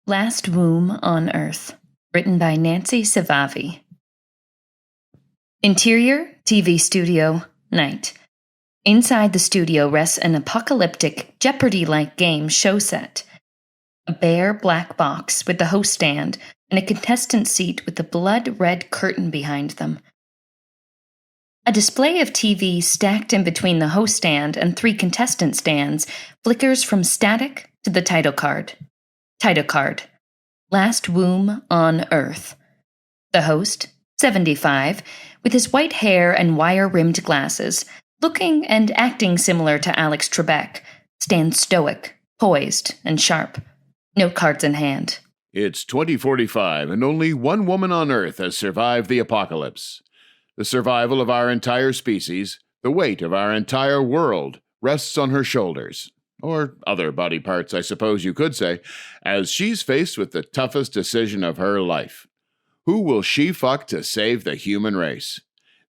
Last Womb on Earth, written by Nancy Safavi. Interior, TV studio, night. Inside the studio rests an apocalyptic, Jeopardy-like game show set. A bare black box with the host stand and a contestant seat with a blood-red curtain behind them. A display of TV stacked in between the host stand and 3 contestant stands flickers from static to the title card. Title card: Last Womb on Earth. The host, 75, with his white hair and wire-rimmed glasses, looking and acting similar to Alex Trebek, stands stoic, poised, and sharp, note cards in hand. It's 2045, and only one woman on Earth has survived the apocalypse. The survival of our entire species, the weight of our entire world, rests on her shoulders. Or other body parts, I suppose you could say, as she's faced with the toughest decision of her life. Who will she fuck to save the human race?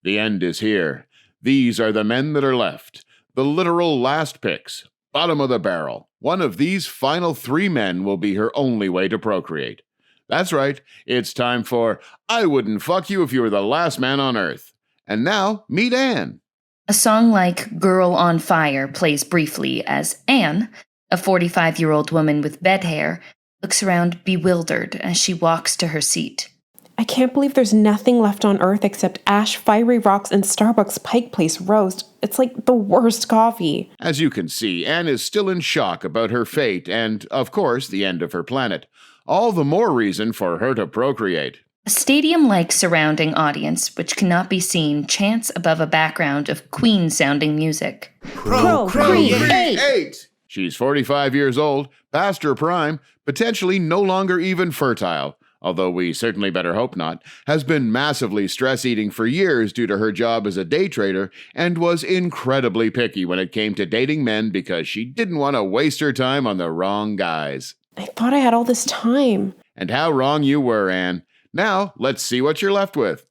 The end is here. These are the men that are left. The literal last picks. Bottom of the barrel. One of these final 3 men will be her only way to procreate. That's right. It's time for I Wouldn't Fuck You If You Were the Last Man on Earth. And now, meet Anne. A song like Girl on Fire plays briefly as Anne, a 45-year-old woman with bed hair, looks around bewildered as she walks to her seat. I can't believe there's nothing left on Earth except ash, fiery rocks, and Starbucks Pike Place roast. It's like the worst coffee. As you can see, Anne is still in shock about her fate and, of course, the end of her planet. All the more reason for her to procreate. A stadium-like surrounding audience, which cannot be seen, chants above a background of Queen-sounding music. Procreate! She's 45 years old, past her prime, potentially no longer even fertile, although we certainly better hope not, has been massively stress-eating for years due to her job as a day trader, and was incredibly picky when it came to dating men because she didn't want to waste her time on the wrong guys. I thought I had all this time. And how wrong you were, Anne. Now, let's see what you're left with.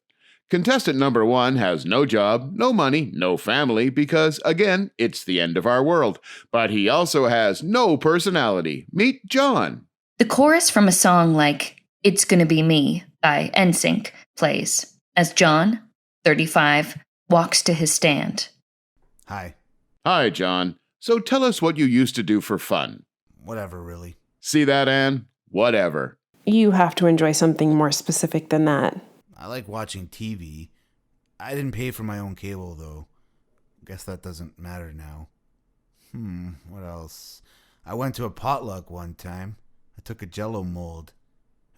Contestant number 1 has no job, no money, no family, because, again, it's the end of our world. But he also has no personality. Meet John. The chorus from a song like It's Gonna Be Me by NSYNC plays as John, 35, walks to his stand. Hi. Hi, John. So tell us what you used to do for fun. Whatever, really. See that, Anne? Whatever. You have to enjoy something more specific than that. I like watching TV. I didn't pay for my own cable, though. Guess that doesn't matter now. What else? I went to a potluck one time. I took a Jell-O mold.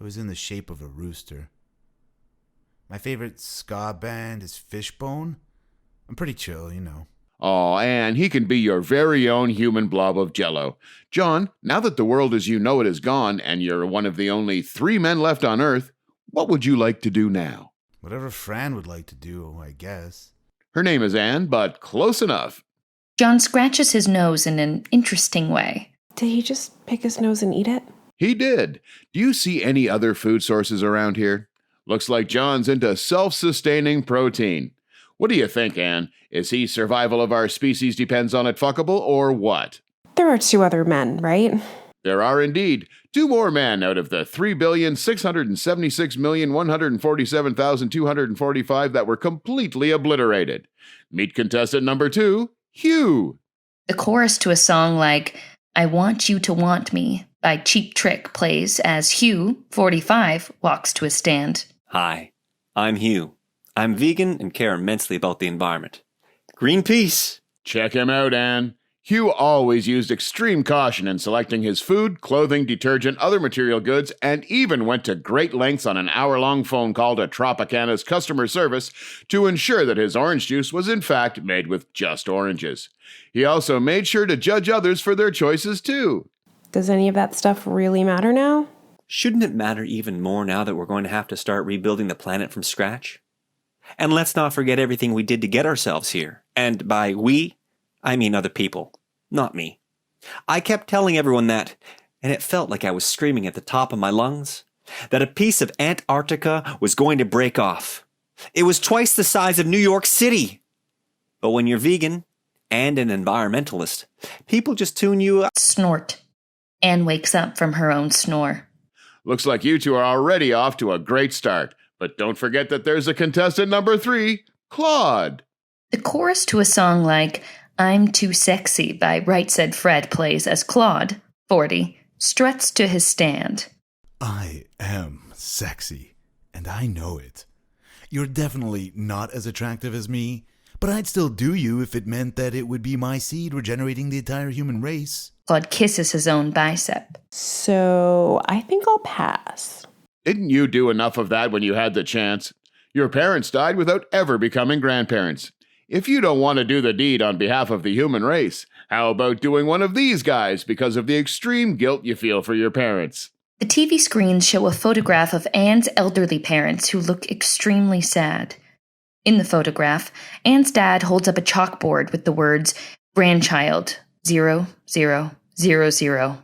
It was in the shape of a rooster. My favorite ska band is Fishbone. I'm pretty chill, you know. Aw, Anne, he can be your very own human blob of Jell-O. John, now that the world as you know it is gone, and you're one of the only 3 men left on Earth, what would you like to do now? Whatever Fran would like to do, I guess. Her name is Anne, but close enough. John scratches his nose in an interesting way. Did he just pick his nose and eat it? He did. Do you see any other food sources around here? Looks like John's into self-sustaining protein. What do you think, Anne? Is he survival of our species depends on it fuckable, or what? There are 2 other men, right? There are indeed 2 more men out of the 3,676,147,245 that were completely obliterated. Meet contestant number 2, Hugh. The chorus to a song like I Want You to Want Me by Cheap Trick plays as Hugh, 45, walks to his stand. Hi, I'm Hugh. I'm vegan and care immensely about the environment. Greenpeace! Check him out, Anne. Hugh always used extreme caution in selecting his food, clothing, detergent, other material goods, and even went to great lengths on an hour-long phone call to Tropicana's customer service to ensure that his orange juice was in fact made with just oranges. He also made sure to judge others for their choices, too. Does any of that stuff really matter now? Shouldn't it matter even more now that we're going to have to start rebuilding the planet from scratch? And let's not forget everything we did to get ourselves here. And by we, I mean other people, not me. I kept telling everyone that, and it felt like I was screaming at the top of my lungs, that a piece of Antarctica was going to break off. It was twice the size of New York City. But when you're vegan and an environmentalist, people just tune you up. Snort. Anne wakes up from her own snore. Looks like you two are already off to a great start. But don't forget that there's a contestant number 3, Claude. The chorus to a song like I'm Too Sexy by Right Said Fred plays as Claude, 40, struts to his stand. I am sexy, and I know it. You're definitely not as attractive as me, but I'd still do you if it meant that it would be my seed regenerating the entire human race. Claude kisses his own bicep. So I think I'll pass. Didn't you do enough of that when you had the chance? Your parents died without ever becoming grandparents. If you don't want to do the deed on behalf of the human race, how about doing one of these guys because of the extreme guilt you feel for your parents? The TV screens show a photograph of Anne's elderly parents who look extremely sad. In the photograph, Anne's dad holds up a chalkboard with the words grandchild 0000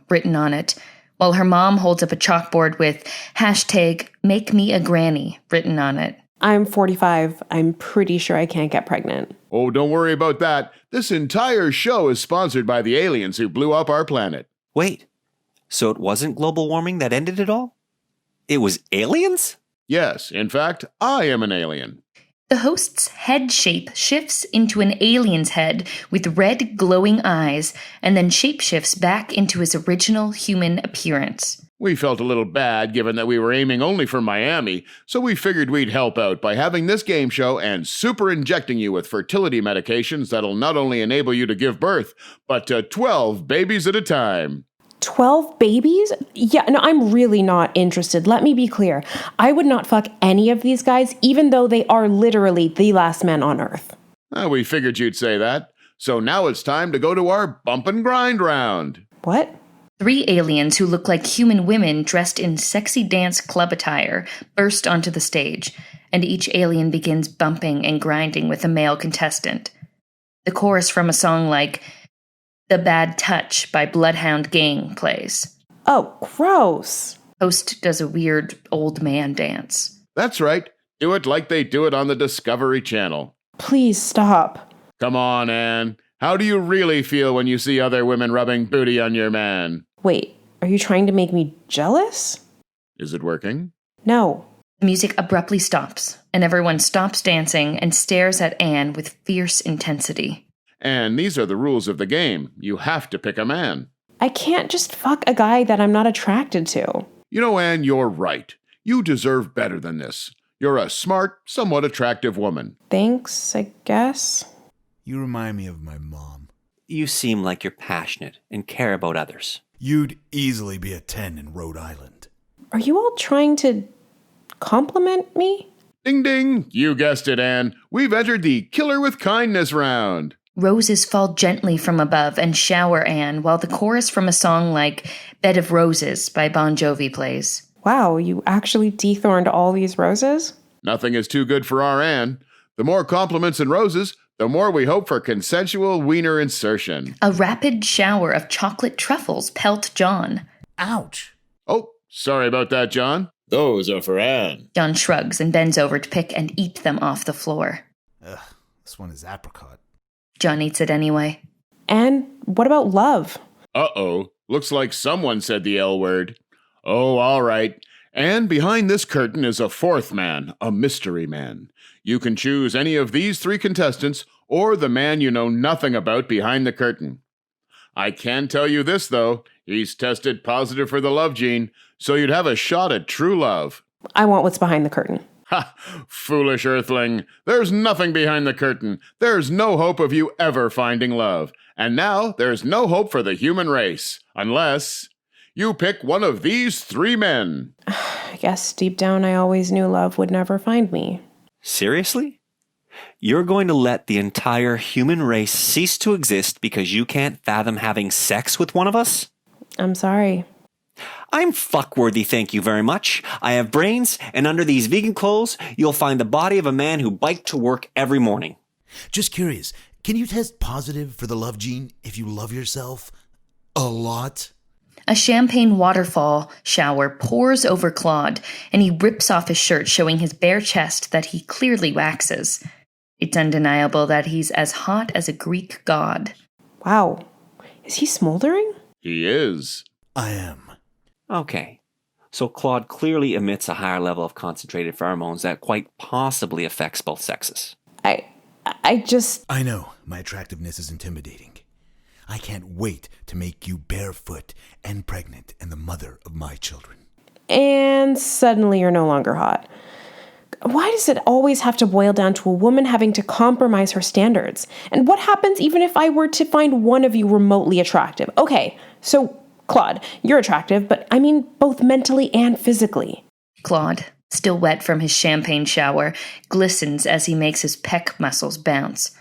written on it, while her mom holds up a chalkboard with hashtag make me a granny written on it. I'm 45. I'm pretty sure I can't get pregnant. Oh, don't worry about that. This entire show is sponsored by the aliens who blew up our planet. Wait, so it wasn't global warming that ended it all? It was aliens? Yes, in fact, I am an alien. The host's head shape shifts into an alien's head with red glowing eyes and then shapeshifts back into his original human appearance. We felt a little bad given that we were aiming only for Miami, so we figured we'd help out by having this game show and super injecting you with fertility medications that'll not only enable you to give birth, but to 12 babies at a time. 12 babies? Yeah, no, I'm really not interested. Let me be clear. I would not fuck any of these guys, even though they are literally the last men on Earth. We figured you'd say that. So now it's time to go to our bump and grind round. What? 3 aliens who look like human women dressed in sexy dance club attire burst onto the stage, and each alien begins bumping and grinding with a male contestant. The chorus from a song like The Bad Touch by Bloodhound Gang plays. Oh, gross. Host does a weird old man dance. That's right. Do it like they do it on the Discovery Channel. Please stop. Come on, Anne. How do you really feel when you see other women rubbing booty on your man? Wait, are you trying to make me jealous? Is it working? No. The music abruptly stops, and everyone stops dancing and stares at Anne with fierce intensity. And these are the rules of the game. You have to pick a man. I can't just fuck a guy that I'm not attracted to. You know, Anne, you're right. You deserve better than this. You're a smart, somewhat attractive woman. Thanks, I guess. You remind me of my mom. You seem like you're passionate and care about others. You'd easily be a 10 in Rhode Island. Are you all trying to compliment me? Ding ding! You guessed it, Anne. We've entered the Killer with Kindness round. Roses fall gently from above and shower Anne while the chorus from a song like Bed of Roses by Bon Jovi plays. Wow, you actually dethorned all these roses? Nothing is too good for our Anne. The more compliments and roses, the more we hope for consensual wiener insertion. A rapid shower of chocolate truffles pelt John. Ouch! Oh, sorry about that, John. Those are for Anne. John shrugs and bends over to pick and eat them off the floor. Ugh, this one is apricot. John eats it anyway. And what about love? Uh-oh. Looks like someone said the L word. Oh, all right. And behind this curtain is a 4th man, a mystery man. You can choose any of these 3 contestants or the man you know nothing about behind the curtain. I can tell you this, though. He's tested positive for the love gene, so you'd have a shot at true love. I want what's behind the curtain. Ha! Foolish earthling. There's nothing behind the curtain. There's no hope of you ever finding love. And now there's no hope for the human race. Unless you pick one of these 3 men. I guess deep down I always knew love would never find me. Seriously? You're going to let the entire human race cease to exist because you can't fathom having sex with one of us? I'm sorry. I'm fuckworthy, thank you very much. I have brains, and under these vegan clothes, you'll find the body of a man who biked to work every morning. Just curious, can you test positive for the love gene if you love yourself a lot? A champagne waterfall shower pours over Claude, and he rips off his shirt, showing his bare chest that he clearly waxes. It's undeniable that he's as hot as a Greek god. Wow. Is he smoldering? He is. I am. Okay. So Claude clearly emits a higher level of concentrated pheromones that quite possibly affects both sexes. I know, my attractiveness is intimidating. I can't wait to make you barefoot and pregnant and the mother of my children. And suddenly you're no longer hot. Why does it always have to boil down to a woman having to compromise her standards? And what happens even if I were to find one of you remotely attractive? Okay, so Claude, you're attractive, but I mean both mentally and physically. Claude, still wet from his champagne shower, glistens as he makes his pec muscles bounce.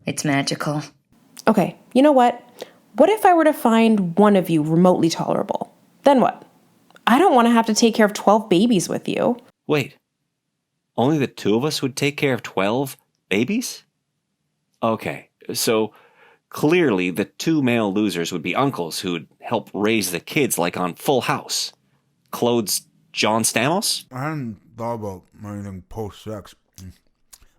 It's magical. Okay, you know what? What if I were to find one of you remotely tolerable? Then what? I don't want to have to take care of 12 babies with you. Wait, only the two of us would take care of 12 babies? Okay, so clearly the two male losers would be uncles who'd help raise the kids like on Full House. Claude's John Stamos? I hadn't thought about anything post-sex.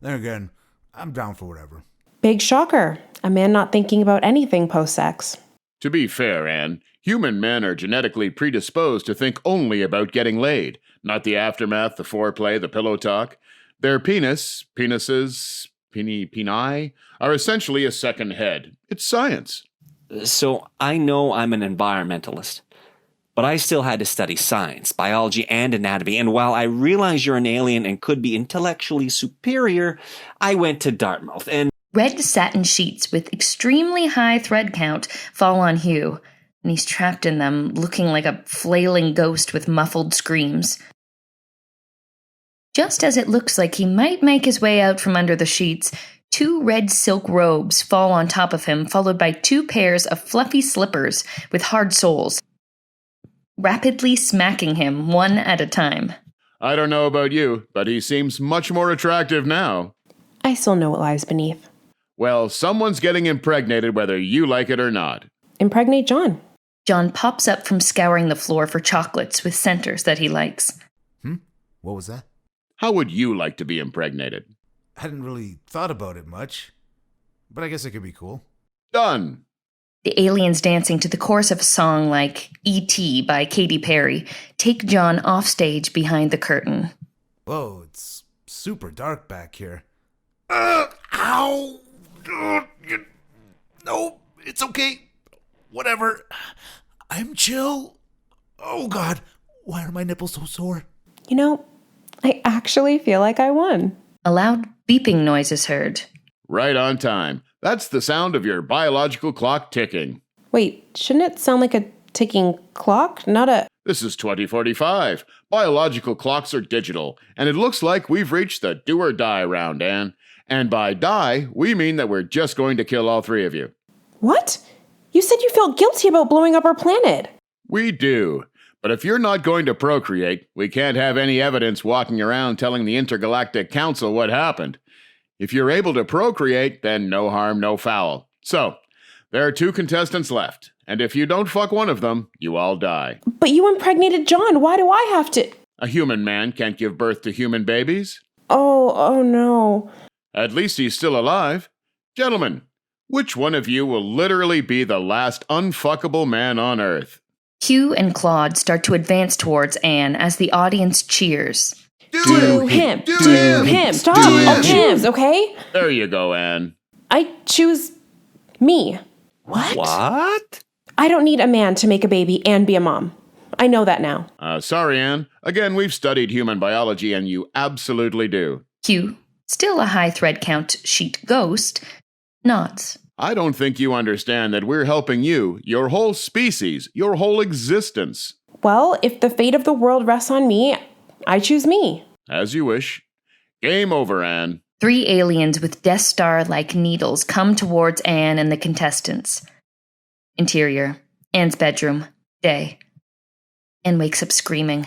Then again, I'm down for whatever. Big shocker. A man not thinking about anything post-sex. To be fair, Anne, human men are genetically predisposed to think only about getting laid, not the aftermath, the foreplay, the pillow talk. Their penises, are essentially a second head. It's science. So I know I'm an environmentalist, but I still had to study science, biology, and anatomy, and while I realize you're an alien and could be intellectually superior, I went to Dartmouth and... Red satin sheets with extremely high thread count fall on Hugh, and he's trapped in them, looking like a flailing ghost with muffled screams. Just as it looks like he might make his way out from under the sheets, 2 red silk robes fall on top of him, followed by 2 pairs of fluffy slippers with hard soles, rapidly smacking him one at a time. I don't know about you, but he seems much more attractive now. I still know what lies beneath. Well, someone's getting impregnated whether you like it or not. Impregnate John. John pops up from scouring the floor for chocolates with scenters that he likes. What was that? How would you like to be impregnated? I hadn't really thought about it much, but I guess it could be cool. Done. The aliens dancing to the chorus of a song like E.T. by Katy Perry take John off stage behind the curtain. Whoa, it's super dark back here. Ow! No, it's okay. Whatever. I'm chill. Oh, God. Why are my nipples so sore? You know, I actually feel like I won. A loud beeping noise is heard. Right on time. That's the sound of your biological clock ticking. Wait, shouldn't it sound like a ticking clock, not a... This is 2045. Biological clocks are digital, and it looks like we've reached the do or die round, Anne. And by die, we mean that we're just going to kill all 3 of you. What? You said you felt guilty about blowing up our planet. We do. But if you're not going to procreate, we can't have any evidence walking around telling the Intergalactic Council what happened. If you're able to procreate, then no harm, no foul. So, there are 2 contestants left, and if you don't fuck one of them, you all die. But you impregnated John. Why do I have to... A human man can't give birth to human babies. Oh no. At least he's still alive. Gentlemen, which one of you will literally be the last unfuckable man on Earth? Hugh and Claude start to advance towards Anne as the audience cheers. Do him. Do him. Stop. All hims, okay? There you go, Anne. I choose me. What? I don't need a man to make a baby and be a mom. I know that now. Sorry, Anne. Again, we've studied human biology, and you absolutely do. Hugh, still a high thread count sheet ghost, nods. I don't think you understand that we're helping you, your whole species, your whole existence. Well, if the fate of the world rests on me, I choose me. As you wish. Game over, Anne. 3 aliens with Death Star-like needles come towards Anne and the contestants. Interior, Anne's bedroom, day. Anne wakes up screaming.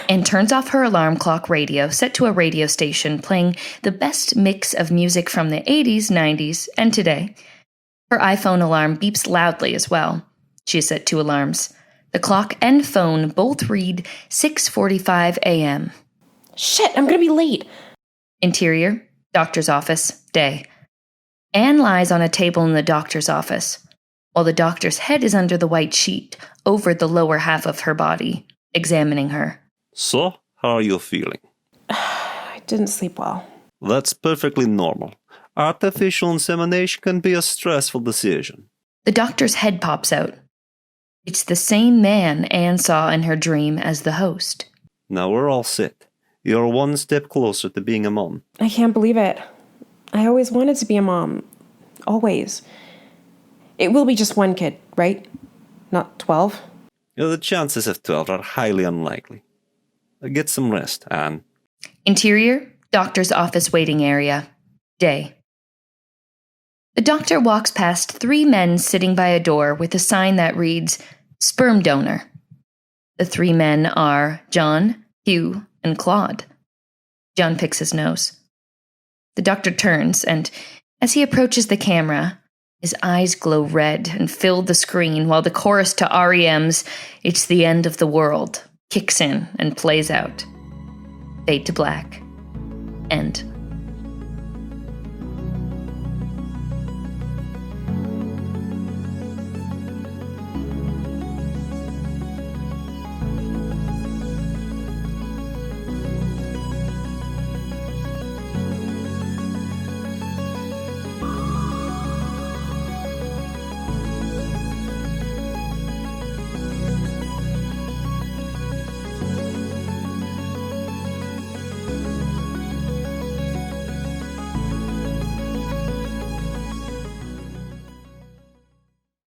And turns off her alarm clock radio, set to a radio station playing the best mix of music from the 80s, 90s, and today. Her iPhone alarm beeps loudly as well. She has set 2 alarms. The clock and phone both read 6:45 a.m. Shit, I'm gonna be late. Interior, doctor's office, day. Anne lies on a table in the doctor's office. while the doctor's head is under the white sheet, over the lower half of her body, examining her. So, how are you feeling? I didn't sleep well. That's perfectly normal. Artificial insemination can be a stressful decision. The doctor's head pops out. It's the same man Anne saw in her dream as the host. Now we're all set. You're one step closer to being a mom. I can't believe it. I always wanted to be a mom. Always. It will be just one kid, right? Not 12? The chances of 12 are highly unlikely. Get some rest, Anne. Interior, doctor's office waiting area. Day. The doctor walks past 3 men sitting by a door with a sign that reads, Sperm Donor. The 3 men are John, Hugh, and Claude. John picks his nose. The doctor turns, and as he approaches the camera, his eyes glow red and fill the screen while the chorus to REM's It's the End of the World kicks in and plays out. Fade to black. End.